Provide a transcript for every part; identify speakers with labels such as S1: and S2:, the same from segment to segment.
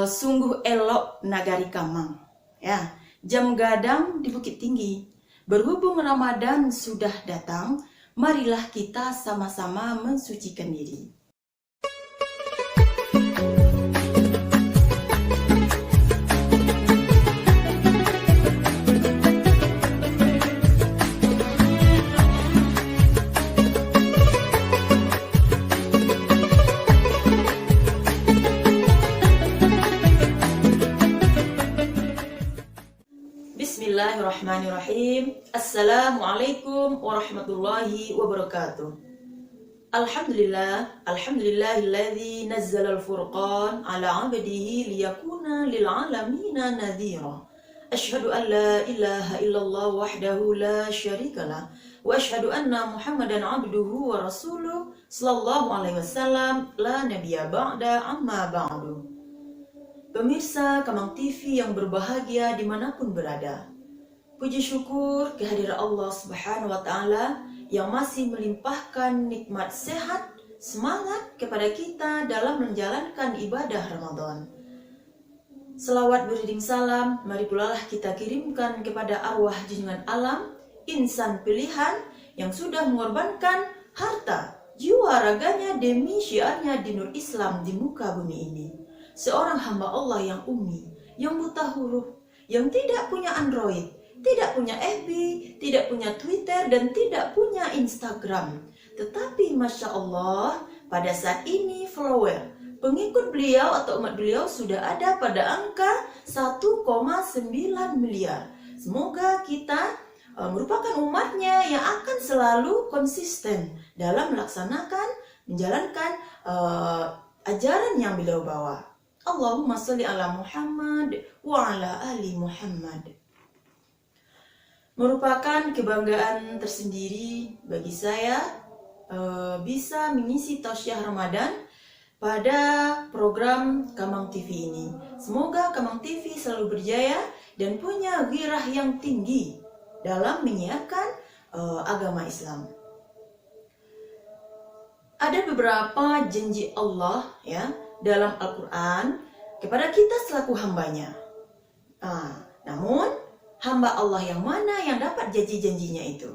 S1: Sungguh elok nagari Kamang. Ya, jam gadang di Bukit Tinggi. Berhubung Ramadan sudah datang, marilah kita sama-sama mensucikan diri. Bismillahirrahmanirrahim. Assalamualaikum warahmatullahi wabarakatuh. Alhamdulillahilladzi nazzala al-furqan ala 'abdihi liyakuna lil 'alamina nadhira. Asyhadu an la ilaha illallah wahdahu la syarikalah wa asyhadu anna Muhammadan 'abduhu wa rasuluh sallallahu alaihi wasallam la nabiyya ba'da amma ba'du. Pemirsa Kamang TV yang berbahagia dimanapun berada, puji syukur kehadiran Allah Subhanahu wa Ta'ala yang masih melimpahkan nikmat sehat, semangat kepada kita dalam menjalankan ibadah Ramadan. Selawat beriring salam, mari pula kita kirimkan kepada arwah junjungan alam, insan pilihan yang sudah mengorbankan harta, jiwa, raganya demi syiarnya dinul Islam di muka bumi ini. Seorang hamba Allah yang ummi, yang buta huruf, yang tidak punya Android, tidak punya FB, tidak punya Twitter, dan tidak punya Instagram. Tetapi Masya Allah, pada saat ini follower, pengikut beliau atau umat beliau sudah ada pada angka 1,9 miliar. Semoga kita merupakan umatnya yang akan selalu konsisten dalam menjalankan ajaran yang beliau bawa. Allahumma sholli ala Muhammad wa ala ali Muhammad. Merupakan kebanggaan tersendiri bagi saya bisa mengisi tausiah Ramadan pada program Kamang TV ini. Semoga Kamang TV selalu berjaya dan punya gairah yang tinggi dalam menyiarkan agama Islam. Ada beberapa janji Allah ya dalam Al-Quran kepada kita selaku hambanya. Namun hamba Allah yang mana yang dapat janji-janjinya itu?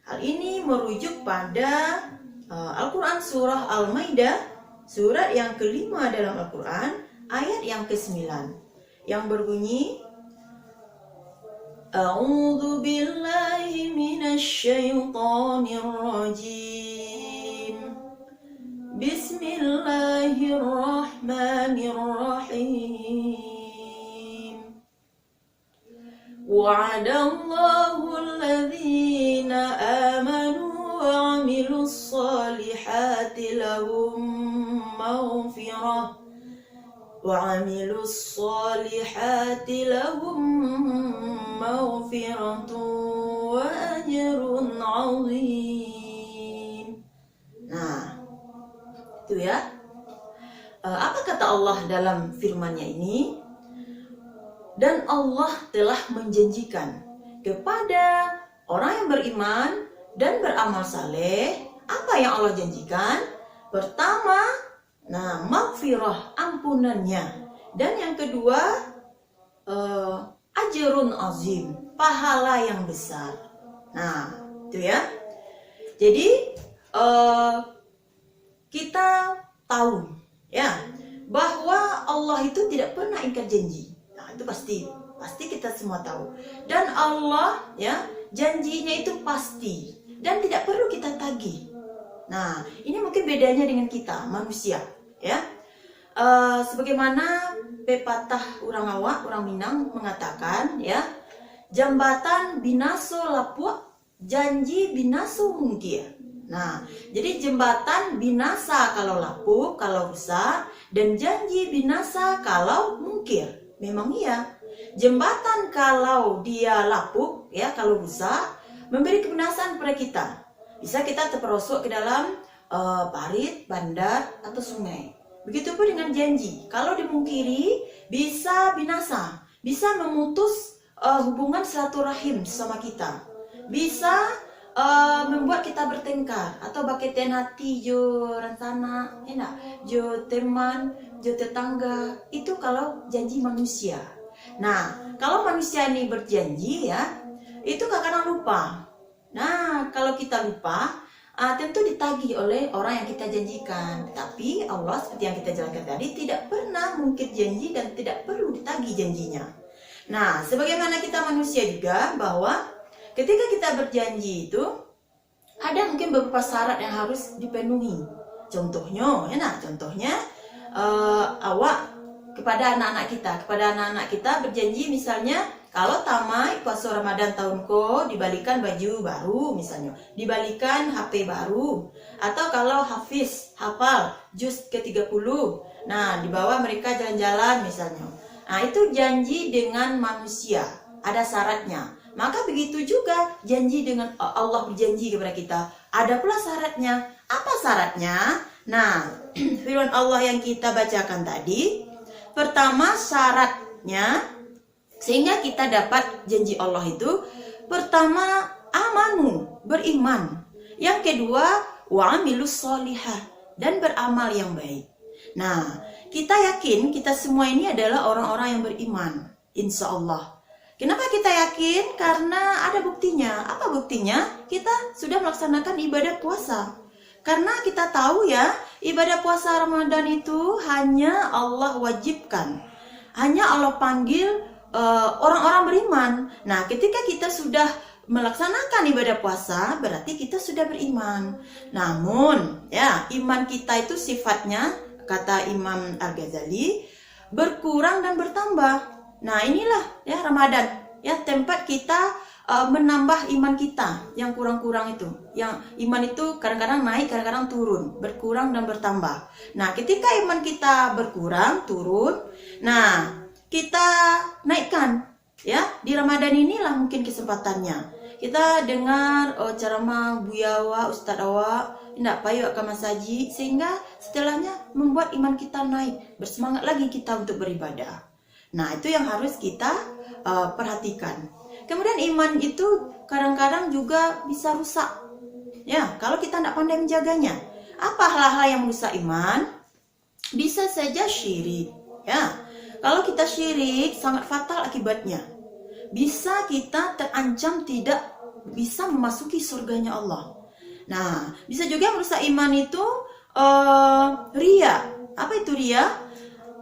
S1: Hal ini merujuk pada Al-Quran surah Al-Maidah, surat yang kelima dalam Al-Quran, ayat yang ke-9, yang berbunyi, A'udzu billahi minasy syaithanir rajim. Bismillahirrahmanirrahim. Wa'adallahu alladhina amanu wa 'amilus solihati lahum maghfirah wa ajrun 'azim. Nah, itu ya. Apa kata Allah dalam firman-Nya ini? Dan Allah telah menjanjikan kepada orang yang beriman dan beramal saleh. Apa yang Allah janjikan? Pertama, maghfirah, ampunannya. Dan yang kedua, ajrun azim, pahala yang besar. Nah, itu ya. Jadi kita tahu ya bahwa Allah itu tidak pernah ingkar janji. Nah, itu pasti kita semua tahu. Dan Allah ya janjinya itu pasti dan tidak perlu kita tagih. Nah, ini mungkin bedanya dengan kita manusia ya. Sebagaimana pepatah orang Awak, orang Minang mengatakan ya, jambatan binaso lapuk, janji binaso mungkir. Nah, jadi jembatan binasa kalau lapuk, kalau rusak, dan janji binasa kalau mungkir. Memang iya. Jembatan kalau dia lapuk, ya kalau rusak, memberi kebinasaan kepada kita. Bisa kita terperosok ke dalam parit, bandar, atau sungai. Begitupun dengan janji. Kalau dimungkiri, bisa binasa, bisa memutus hubungan silaturahim sama kita. Bisa membuat kita bertengkar atau baketian hati jo rancana enak jo teman jo tetangga, itu kalau janji manusia. Nah, kalau manusia ini berjanji ya, itu kadang-kadang lupa. Nah, kalau kita lupa, tentu ditagih oleh orang yang kita janjikan. Tapi Allah seperti yang kita jelaskan tadi tidak pernah mungkir janji dan tidak perlu ditagih janjinya. Nah, sebagaimana kita manusia juga, bahwa ketika kita berjanji itu ada mungkin beberapa syarat yang harus dipenuhi. Contohnya, awak kepada anak-anak kita berjanji misalnya kalau tamat puasa Ramadan tahun ko dibalikan baju baru misalnya, dibalikan HP baru, atau kalau hafal juz ke-30, nah dibawa mereka jalan-jalan misalnya. Nah itu janji dengan manusia, ada syaratnya. Maka begitu juga janji dengan Allah, berjanji kepada kita, ada pula syaratnya. Apa syaratnya? Nah, firman Allah yang kita bacakan tadi, pertama syaratnya sehingga kita dapat janji Allah itu, pertama amanu, beriman. Yang kedua wa'amilus sholihah, dan beramal yang baik. Nah, kita yakin kita semua ini adalah orang-orang yang beriman, insya Allah. Kenapa kita yakin? Karena ada buktinya. Apa buktinya? Kita sudah melaksanakan ibadah puasa. Karena kita tahu ya, ibadah puasa Ramadan itu hanya Allah wajibkan. Hanya Allah panggil orang-orang beriman. Nah, ketika kita sudah melaksanakan ibadah puasa, berarti kita sudah beriman. Namun, ya, iman kita itu sifatnya, kata Imam Al-Ghazali, berkurang dan bertambah. Nah, inilah ya Ramadan, ya tempat kita menambah iman kita yang kurang-kurang itu. Yang iman itu kadang-kadang naik, kadang-kadang turun, berkurang dan bertambah. Nah, ketika iman kita berkurang, turun, nah kita naikkan ya. Di Ramadan inilah mungkin kesempatannya. Kita dengar ceramah Buyawa, Ustadz Awak, tidak payah ke masaji, sehingga setelahnya membuat iman kita naik, bersemangat lagi kita untuk beribadah. Nah, itu yang harus kita perhatikan. Kemudian iman itu kadang-kadang juga bisa rusak. Ya, kalau kita tidak pandai menjaganya. Apa hal-hal yang merusak iman? Bisa saja syirik. Ya, kalau kita syirik sangat fatal akibatnya. Bisa kita terancam tidak bisa memasuki surganya Allah. Nah, bisa juga merusak iman itu riya. Apa itu riya?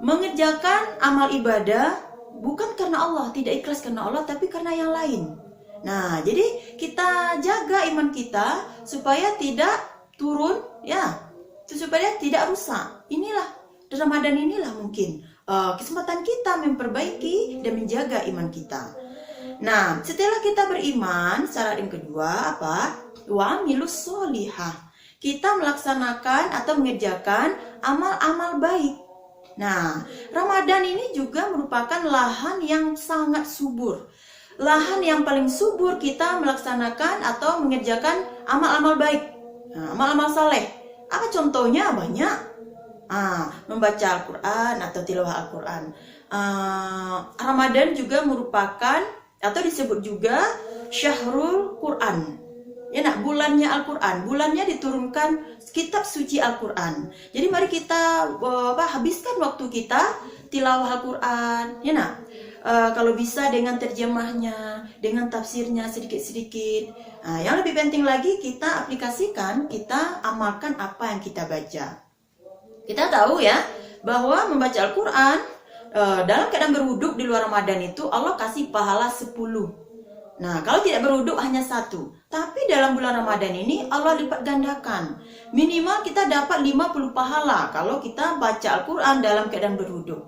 S1: Mengerjakan amal ibadah bukan karena Allah, tidak ikhlas karena Allah, tapi karena yang lain. Nah, jadi kita jaga iman kita supaya tidak turun, ya, supaya tidak rusak. Inilah Ramadan inilah mungkin kesempatan kita memperbaiki dan menjaga iman kita. Nah, setelah kita beriman, syarat yang kedua apa? Wa'amilus sholihah. Kita melaksanakan atau mengerjakan amal-amal baik. Nah, Ramadan ini juga merupakan lahan yang sangat subur. Lahan yang paling subur kita melaksanakan atau mengerjakan amal-amal baik. Nah, amal-amal saleh. Apa contohnya? Banyak. Membaca Al-Quran atau tilawah Al-Quran. Ramadan juga merupakan atau disebut juga Syahrul Quran. Ya, nak, bulannya Al-Quran, bulannya diturunkan kitab suci Al-Quran. Jadi mari kita habiskan waktu kita tilawah Al-Quran, ya nak. Kalau bisa dengan terjemahnya, dengan tafsirnya sedikit-sedikit. Nah, yang lebih penting lagi kita aplikasikan, kita amalkan apa yang kita baca. Kita tahu ya bahwa membaca Al-Quran dalam keadaan berwuduk di luar Ramadan itu Allah kasih pahala 10. Nah, kalau tidak berwuduk hanya 1. Tapi dalam bulan Ramadan ini Allah lipat gandakan. Minimal kita dapat 50 pahala kalau kita baca Al-Quran dalam keadaan berwuduk.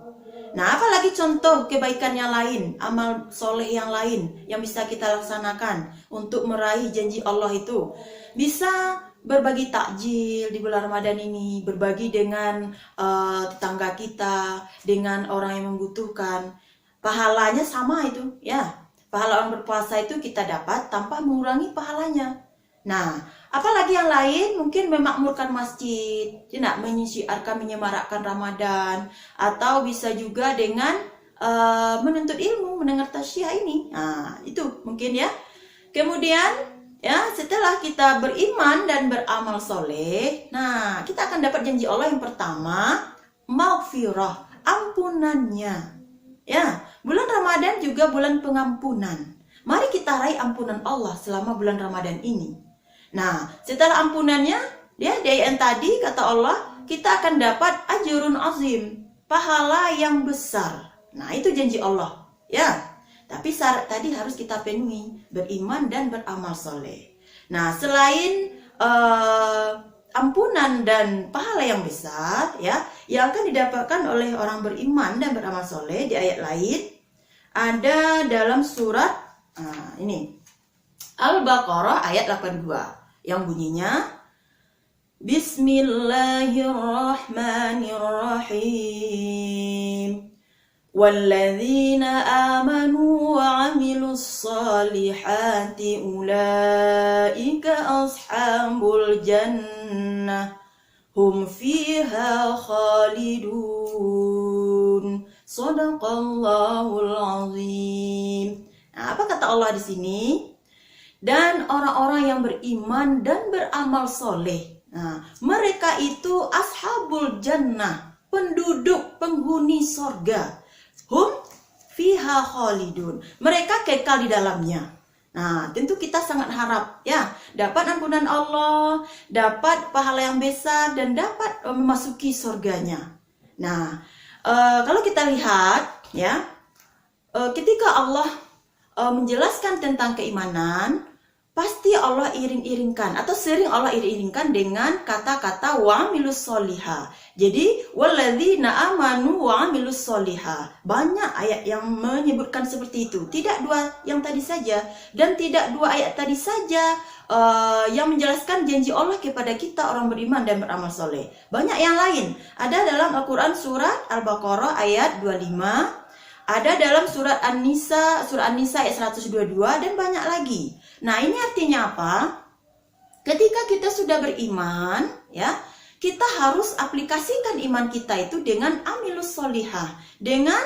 S1: Nah, apalagi contoh kebaikan yang lain, amal soleh yang lain yang bisa kita laksanakan untuk meraih janji Allah itu. Bisa berbagi takjil di bulan Ramadan ini, berbagi dengan tetangga kita, dengan orang yang membutuhkan. Pahalanya sama itu, ya. Pahala orang berpuasa itu kita dapat tanpa mengurangi pahalanya. Nah, apalagi yang lain mungkin memakmurkan masjid, tidak menyiarkan, menyemarakkan Ramadan, atau bisa juga dengan menuntut ilmu, mendengar tasyah ini. Nah, itu mungkin ya. Kemudian ya, setelah kita beriman dan beramal soleh, nah kita akan dapat janji Allah yang pertama, maghfirah, ampunannya. Ya, bulan Ramadan juga bulan pengampunan. Mari kita raih ampunan Allah selama bulan Ramadan ini. Nah, setelah ampunannya, ya di ayat tadi kata Allah, kita akan dapat ajrun azim, pahala yang besar. Nah, itu janji Allah. Ya, tapi syarat tadi harus kita penuhi, beriman dan beramal soleh. Nah, selain ampunan dan pahala yang besar, ya, yang akan didapatkan oleh orang beriman dan beramal soleh di ayat lain, ada dalam surat ini Al-Baqarah ayat 82 yang bunyinya Bismillahirrahmanirrahim. Walladzina amanu wa 'amilus solihati ulaika ashabul jannah hum fiha khalidun. Shadaqallahul azim. Nah, apa kata Allah di sini? Dan orang-orang yang beriman dan beramal soleh. Nah, mereka itu ashabul jannah, penduduk penghuni sorga. Hum fiha khalidun. Mereka kekal di dalamnya. Nah, tentu kita sangat harap ya dapat ampunan Allah, dapat pahala yang besar dan dapat memasuki surganya. Nah, kalau kita lihat ya, ketika Allah menjelaskan tentang keimanan, pasti Allah iring-iringkan atau sering Allah iring-iringkan dengan kata-kata wa amilus solihah. Jadi walladzina amanu wa amilus solihah. Banyak ayat yang menyebutkan seperti itu. Tidak dua yang tadi saja dan tidak dua ayat tadi saja yang menjelaskan janji Allah kepada kita orang beriman dan beramal soleh. Banyak yang lain. Ada dalam Al-Quran surat Al-Baqarah ayat 25. Ada dalam surat An-Nisa ayat 122 dan banyak lagi. Nah, ini artinya apa? Ketika kita sudah beriman, ya, kita harus aplikasikan iman kita itu dengan amilus solihah, dengan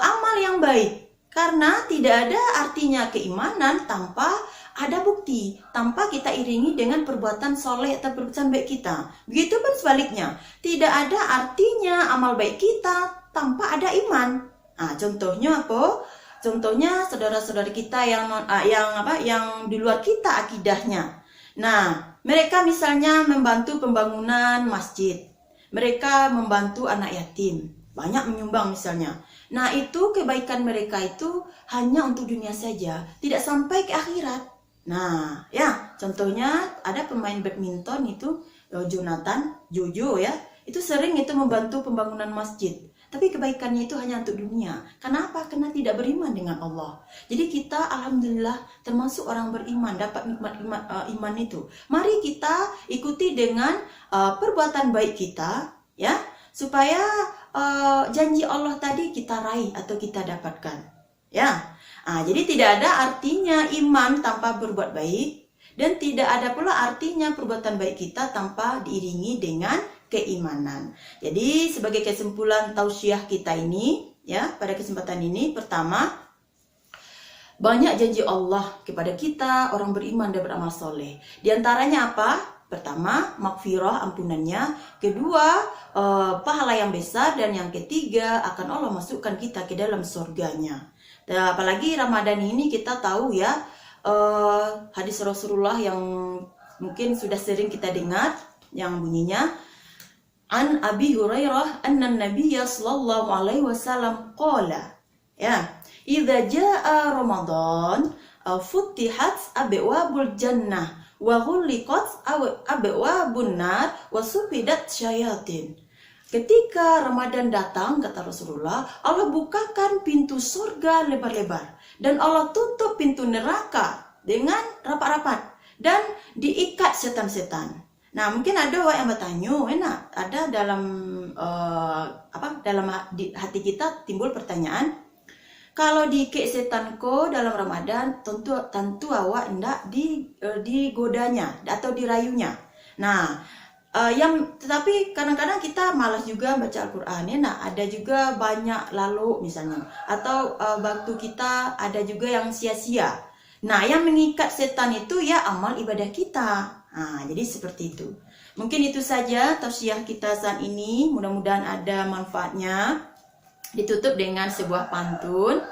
S1: amal yang baik. Karena tidak ada artinya keimanan tanpa ada bukti, tanpa kita iringi dengan perbuatan soleh atau perbuatan baik kita. Begitupun sebaliknya, tidak ada artinya amal baik kita tanpa ada iman. Nah, contohnya apa? Contohnya saudara-saudara kita yang di luar kita akidahnya. Nah, mereka misalnya membantu pembangunan masjid. Mereka membantu anak yatim. Banyak menyumbang misalnya. Nah, itu kebaikan mereka itu hanya untuk dunia saja, tidak sampai ke akhirat. Nah, ya, contohnya ada pemain badminton itu Jonathan, Jojo ya. Itu sering itu membantu pembangunan masjid. Tapi kebaikannya itu hanya untuk dunia. Kenapa? Karena tidak beriman dengan Allah. Jadi kita alhamdulillah termasuk orang beriman, dapat nikmat iman itu. Mari kita ikuti dengan perbuatan baik kita, ya, supaya janji Allah tadi kita raih atau kita dapatkan. Ya, jadi tidak ada artinya iman tanpa berbuat baik, dan tidak ada pula artinya perbuatan baik kita tanpa diiringi dengan keimanan. Jadi sebagai kesimpulan tausiah kita ini, ya, pada kesempatan ini, pertama, banyak janji Allah kepada kita orang beriman dan beramal soleh. Di antaranya apa? Pertama, maghfirah, ampunannya. Kedua, pahala yang besar. Dan yang ketiga, akan Allah masukkan kita ke dalam surganya. Dan apalagi Ramadan ini kita tahu ya, hadis Rasulullah yang mungkin sudah sering kita dengar, yang bunyinya, An Abi Hurairah anna Nabiyya sallallahu alaihi wasallam qala, ya, idza jaa Ramadan futihat abwabul jannah wa ghulliqat abwabun nar wa sufidat syayatin. Ketika Ramadan datang, kata Rasulullah, Allah bukakan pintu surga lebar-lebar dan Allah tutup pintu neraka dengan rapat-rapat dan diikat setan-setan. Nah, mungkin ada orang yang bertanya, enak, ada dalam dalam hati kita timbul pertanyaan, kalau diikat setanko dalam Ramadan, tentu awak hendak digodanya atau dirayunya. Nah, tetapi kadang-kadang kita malas juga baca Al-Quran, enak, ada juga banyak lalu misalnya, atau waktu kita ada juga yang sia-sia. Nah, yang mengikat setan itu ya amal ibadah kita. Nah, jadi seperti itu. Mungkin itu saja tausiah kita saat ini. Mudah-mudahan ada manfaatnya. Ditutup dengan sebuah pantun.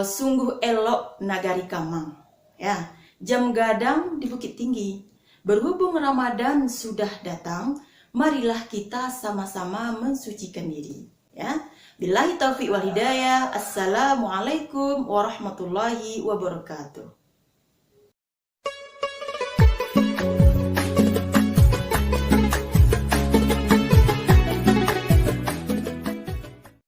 S1: Sungguh elok nagari Kamang. Ya, jam gadang di Bukit Tinggi. Berhubung Ramadan sudah datang, marilah kita sama-sama mensucikan diri. Ya, billahi taufiq wal hidayah. Assalamualaikum warahmatullahi wabarakatuh.